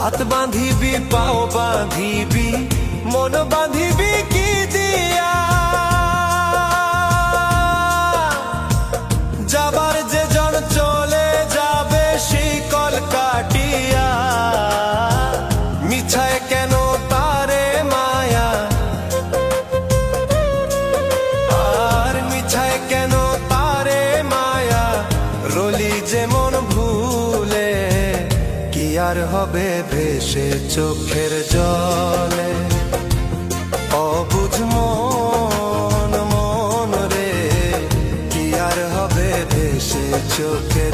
হাত বাঁধিবি পাও বাঁধিবি মন বাঁধিবি কি দিয়া, যাবার যে জন চলে যাবে শিকল কাটিয়া। মিছায় কেন তারে মায়া, আর মিছায় কেন তারে মায়া, রলি যেমন ভুলে কি আর হবে ভেসে চোখের জলে। অবুঝ মন মন রে কি আর হবে ভেসে চোখের